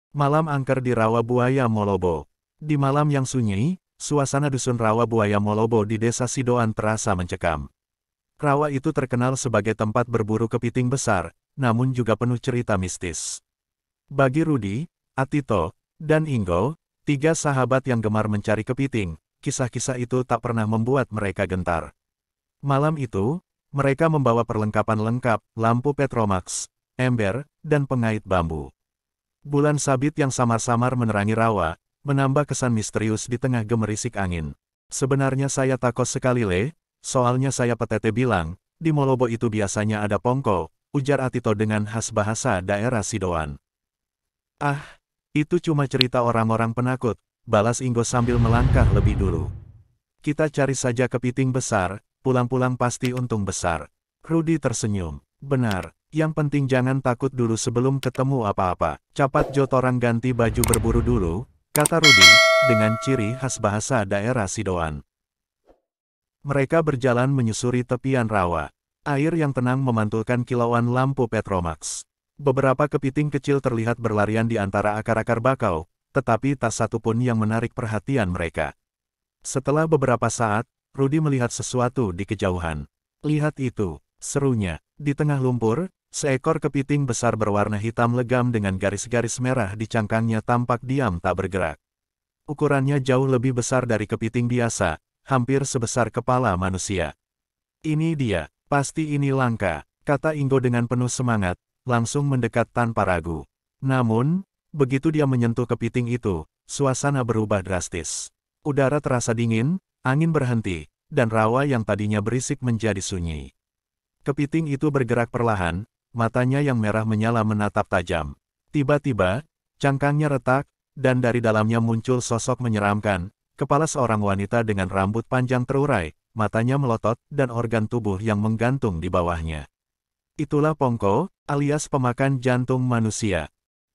Malam angker di Rawa Buaya Molobo. Di malam yang sunyi, suasana dusun Rawa Buaya Molobo di desa Sidoan terasa mencekam. Rawa itu terkenal sebagai tempat berburu kepiting besar, namun juga penuh cerita mistis. Bagi Rudi, Atito, dan Ingo, tiga sahabat yang gemar mencari kepiting, kisah-kisah itu tak pernah membuat mereka gentar. Malam itu, mereka membawa perlengkapan lengkap, lampu petromax, ember, dan pengait bambu. Bulan sabit yang samar-samar menerangi rawa, menambah kesan misterius di tengah gemerisik angin. Sebenarnya saya takut sekali soalnya saya petete bilang, di Molobo itu biasanya ada pongko, ujar Atito dengan khas bahasa daerah Sidoan. Ah, itu cuma cerita orang-orang penakut, balas Ingo sambil melangkah lebih dulu. Kita cari saja kepiting besar, pulang-pulang pasti untung besar. Rudi tersenyum. Benar, yang penting jangan takut dulu sebelum ketemu apa-apa. Cepat Jotorang ganti baju berburu dulu, kata Rudi, dengan ciri khas bahasa daerah Sidoan. Mereka berjalan menyusuri tepian rawa. Air yang tenang memantulkan kilauan lampu petromax. Beberapa kepiting kecil terlihat berlarian di antara akar-akar bakau, tetapi tak satu pun yang menarik perhatian mereka. Setelah beberapa saat, Rudi melihat sesuatu di kejauhan. Lihat itu, serunya. Di tengah lumpur, seekor kepiting besar berwarna hitam legam dengan garis-garis merah di cangkangnya tampak diam tak bergerak. Ukurannya jauh lebih besar dari kepiting biasa, hampir sebesar kepala manusia. Ini dia, pasti ini langka, kata Ingo dengan penuh semangat, langsung mendekat tanpa ragu. Namun, begitu dia menyentuh kepiting itu, suasana berubah drastis. Udara terasa dingin, angin berhenti, dan rawa yang tadinya berisik menjadi sunyi. Kepiting itu bergerak perlahan, matanya yang merah menyala menatap tajam. Tiba-tiba, cangkangnya retak, dan dari dalamnya muncul sosok menyeramkan, kepala seorang wanita dengan rambut panjang terurai, matanya melotot, dan organ tubuh yang menggantung di bawahnya. Itulah Pongko, alias pemakan jantung manusia.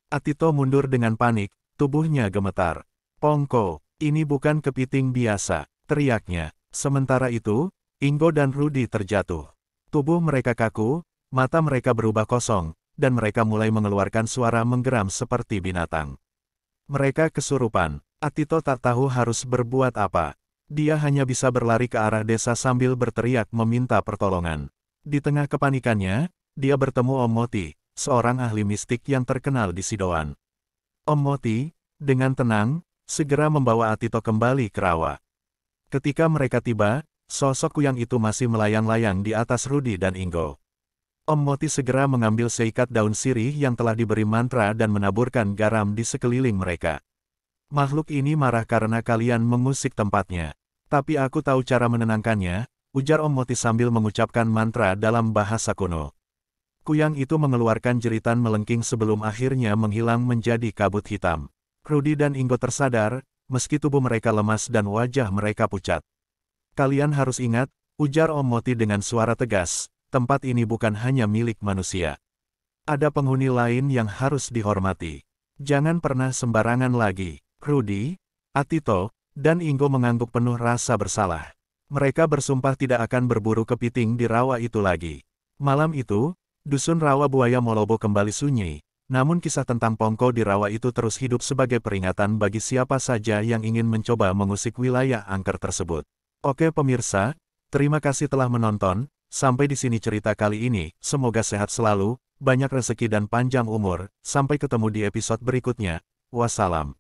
Atito mundur dengan panik, tubuhnya gemetar. Pongko, ini bukan kepiting biasa, teriaknya. Sementara itu, Ingo dan Rudi terjatuh. Tubuh mereka kaku, mata mereka berubah kosong, dan mereka mulai mengeluarkan suara menggeram seperti binatang. Mereka kesurupan. Atito tak tahu harus berbuat apa. Dia hanya bisa berlari ke arah desa sambil berteriak meminta pertolongan. Di tengah kepanikannya, dia bertemu Om Moti, seorang ahli mistik yang terkenal di Sidoan. Om Moti, dengan tenang, segera membawa Atito kembali ke rawa. Ketika mereka tiba, sosok kuyang itu masih melayang-layang di atas Rudi dan Ingo. Om Moti segera mengambil seikat daun sirih yang telah diberi mantra dan menaburkan garam di sekeliling mereka. Makhluk ini marah karena kalian mengusik tempatnya. Tapi aku tahu cara menenangkannya, ujar Om Moti sambil mengucapkan mantra dalam bahasa kuno. Kuyang itu mengeluarkan jeritan melengking sebelum akhirnya menghilang menjadi kabut hitam. Rudi dan Ingo tersadar, meski tubuh mereka lemas dan wajah mereka pucat. Kalian harus ingat, ujar Om Moti dengan suara tegas, tempat ini bukan hanya milik manusia. Ada penghuni lain yang harus dihormati. Jangan pernah sembarangan lagi. Rudi, Atito, dan Ingo mengangguk penuh rasa bersalah. Mereka bersumpah tidak akan berburu kepiting di rawa itu lagi. Malam itu, dusun Rawa Buaya Molobo kembali sunyi, namun kisah tentang Pongko di rawa itu terus hidup sebagai peringatan bagi siapa saja yang ingin mencoba mengusik wilayah angker tersebut. Oke pemirsa, terima kasih telah menonton, sampai di sini cerita kali ini, semoga sehat selalu, banyak rezeki dan panjang umur, sampai ketemu di episode berikutnya, wassalam.